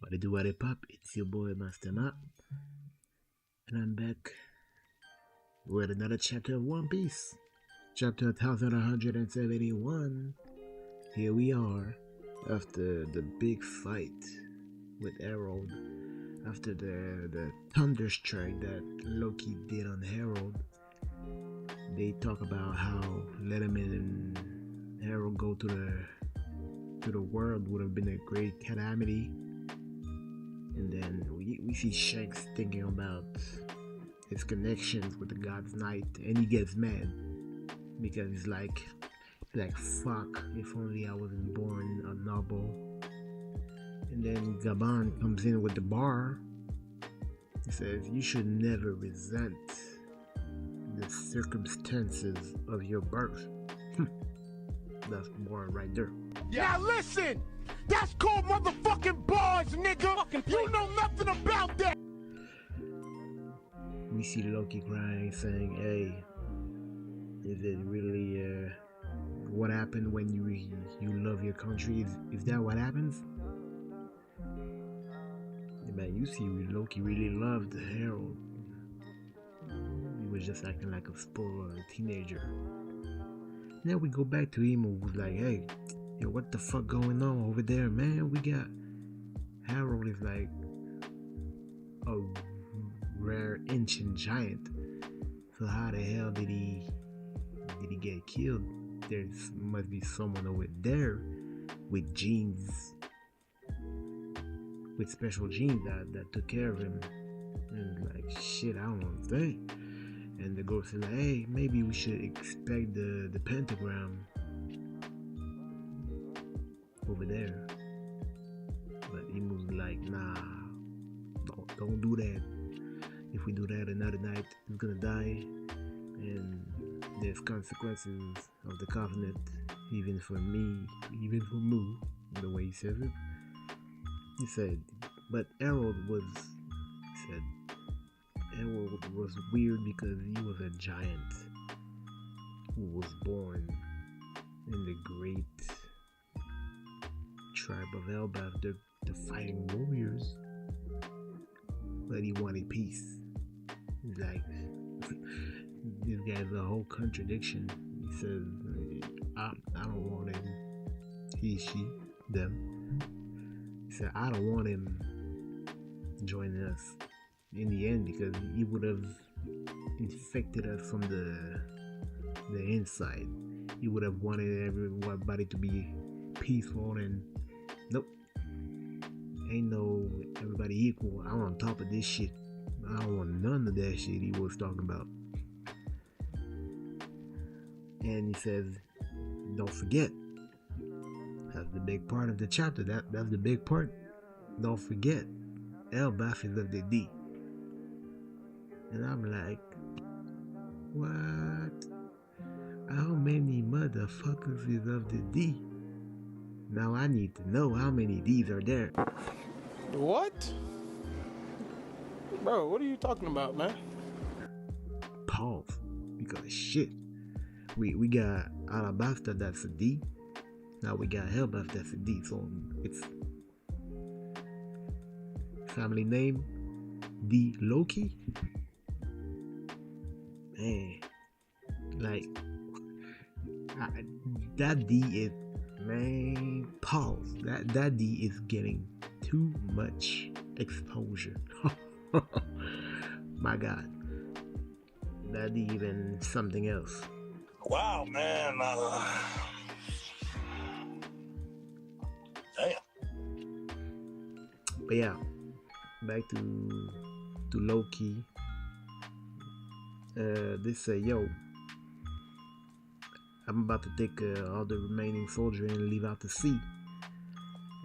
What it do, what it pop? It's your boy Master Map, and I'm back with another chapter of One Piece. Chapter 1171. Here we are, after the big fight with Harold, after the thunder strike that Loki did on Harold. They talk about how Letterman and Harold go to the world would have been a great calamity. And then we see Shanks thinking about his connections with the God's Knight, and he gets mad because he's like fuck, if only I wasn't born a noble. And then Gaban comes in with the bar. He says you should never resent the circumstances of your birth. That's bar right there. Now listen! That's called motherfucking bars, nigga! You know nothing about that! We see Loki crying, saying, hey, is it really what happened when you love your country? Is that what happens? Yeah, man, you see Loki really loved Harold. He was just acting like a spoiled teenager. Then we go back to him who's like, hey, yo, what the fuck going on over there, man? We got Harold is like a rare ancient giant. So how the hell did he get killed? There must be someone over there with genes, with special genes that took care of him. And like, shit, I don't understand. And the ghost is like, hey, maybe we should expect the pentagram over there. But he was like, nah, don't do that. If we do that another night, he's gonna die, and there's consequences of the covenant, even for me, even for Mu, the way he says it. He said, but Harold was weird because he was a giant who was born in the great tribe of Elbaf, the fighting warriors, but he wanted peace. He's like, this guy's a whole contradiction. He says, I don't want him, he, she, them. He said, I don't want him joining us in the end because he would have infected us from the inside. He would have wanted everybody to be peaceful, and nope, ain't no everybody equal. I'm on top of this shit. I don't want none of that shit he was talking about. And he says, don't forget, that's the big part of the chapter. That's the big part. Don't forget, Elbaf is of the D. And I'm like, what? How many motherfuckers is of the D? Now I need to know how many D's are there. What? Bro, what are you talking about, man? Pause. Because shit. We got Alabasta, that's a D. Now we got Hellbath, that's a D. So it's family name D Loki. Man, like that D is, man, pause. That D is getting too much exposure. My God, that D even something else. Wow, man. Damn. But yeah, back to Loki. They say, yo, I'm about to take all the remaining soldiers and leave out to sea.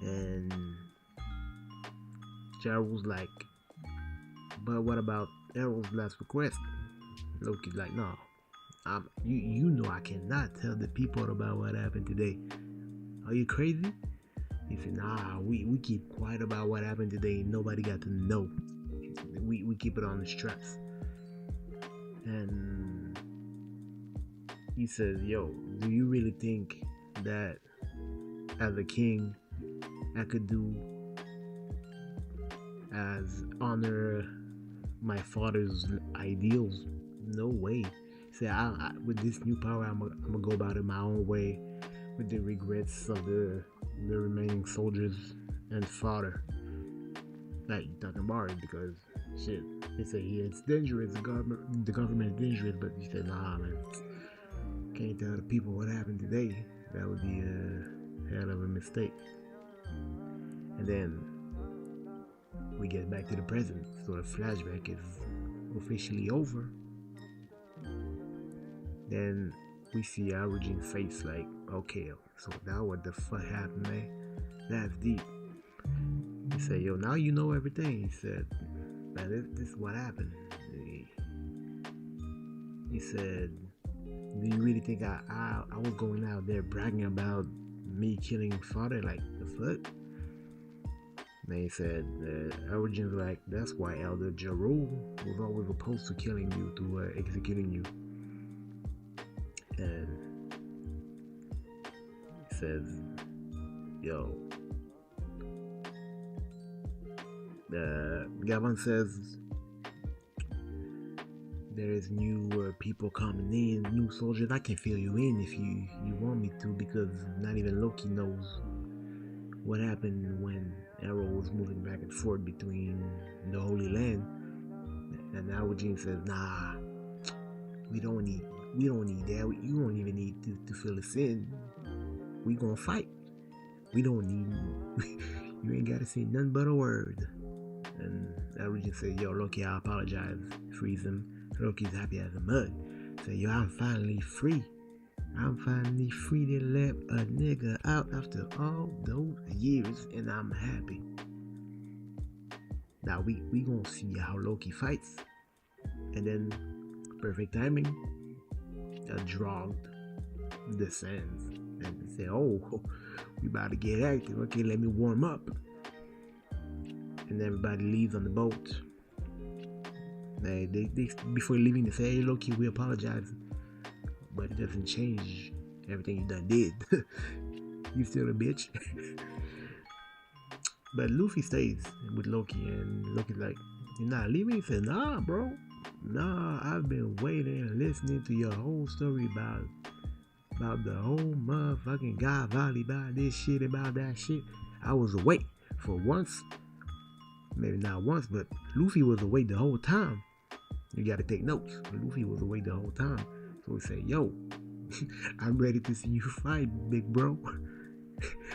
And Jarrell's like, but what about Errol's last request? Loki's like, no, you know I cannot tell the people about what happened today. Are you crazy? He said, nah, we keep quiet about what happened today. Nobody got to know. We keep it on the straps. And he says, yo, do you really think that as a king I could do as honor my father's ideals. No way. Say, with this new power, I'm gonna go about it my own way, with the regrets of the remaining soldiers and father. Like, talking about it because shit. They say, yeah, it's dangerous. The government is dangerous, but he said, nah, man. Can't tell the people what happened today. That would be a hell of a mistake. And then we get back to the present, so the flashback is officially over. Then we see Origin's face like, okay, so now what the fuck happened, man? That's deep. He said, yo, now you know everything. He said, man, this is what happened. He said, do you really think I was going out there bragging about me killing father? Like, the fuck? And he said, Origin's like, that's why Elder Jarul was always opposed to killing you, to executing you. And he says, yo, Gavin says there is new people coming in, new soldiers. I can fill you in if you want me to, because not even Loki knows what happened when Arrow was moving back and forth between the Holy Land. And now Eugene says, nah, we don't need that. You don't even need to fill us in. We gonna fight. We don't need you ain't gotta say nothing but a word. And Eugene said, yo, Loki, I apologize. Freeze him. Loki's happy as a mud. Say, yo, I'm finally free. I'm finally free to let a nigga out after all those years, and I'm happy. Now we gonna see how Loki fights, and then perfect timing, a drug descends, and they say, "Oh, we about to get active. Okay, let me warm up." And everybody leaves on the boat. They before leaving, they say, "Hey, Loki, we apologize." But it doesn't change everything you done did. You still a bitch. But Luffy stays with Loki, and Loki's like, you're not leaving? He said, nah, bro. Nah, I've been waiting and listening to your whole story about the whole motherfucking God Valley, about this shit, about that shit. I was awake for once. Maybe not once, but Luffy was awake the whole time. You gotta take notes. Luffy was awake the whole time. So we say, yo, I'm ready to see you fight, big bro.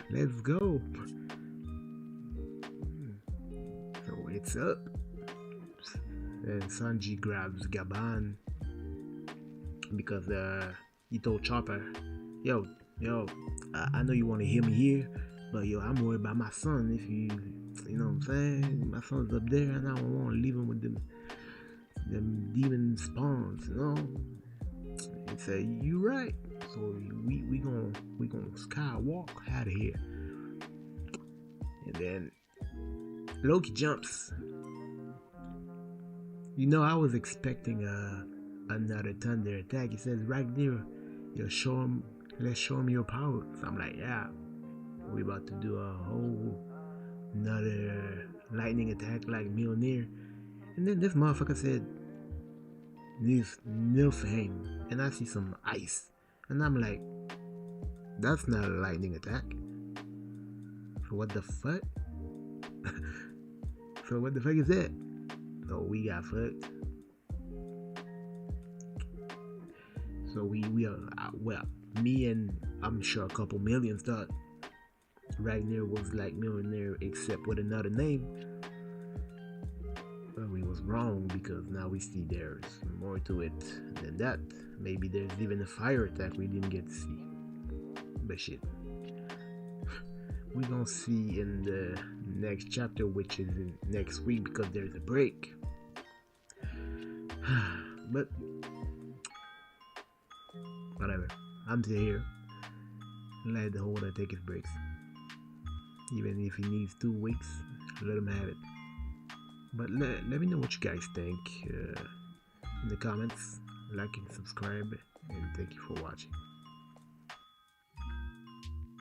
Let's go. So it's up. And Sanji grabs Gaban because he told Chopper, yo, I know you want to hear me here, but yo, I'm worried about my son. If you know what I'm saying? My son's up there, and I don't want to leave him with them demon spawns, you know? He said, you right. So we gonna skywalk out of here. And then Loki jumps. You know, I was expecting another thunder attack. He says, RAGNIR, let's show him your power. So I'm like, yeah, we about to do a whole another lightning attack like Mjolnir. And then this motherfucker said, Nilfheim, and I see some ice, and I'm like, that's not a lightning attack. So what the fuck? So what the fuck is that? So we got fucked. So we are, well, me and I'm sure a couple millions thought RAGNIR was like Mjolnir except with another name. But we was wrong, because now we see there's more to it than that. Maybe there's even a fire attack we didn't get to see. But shit. We're gonna see in the next chapter, which is in next week, because there's a break. But whatever. I'm still here. Let the holder take his breaks. Even if he needs 2 weeks, let him have it. But let me know what you guys think in the comments. Like and subscribe, and thank you for watching.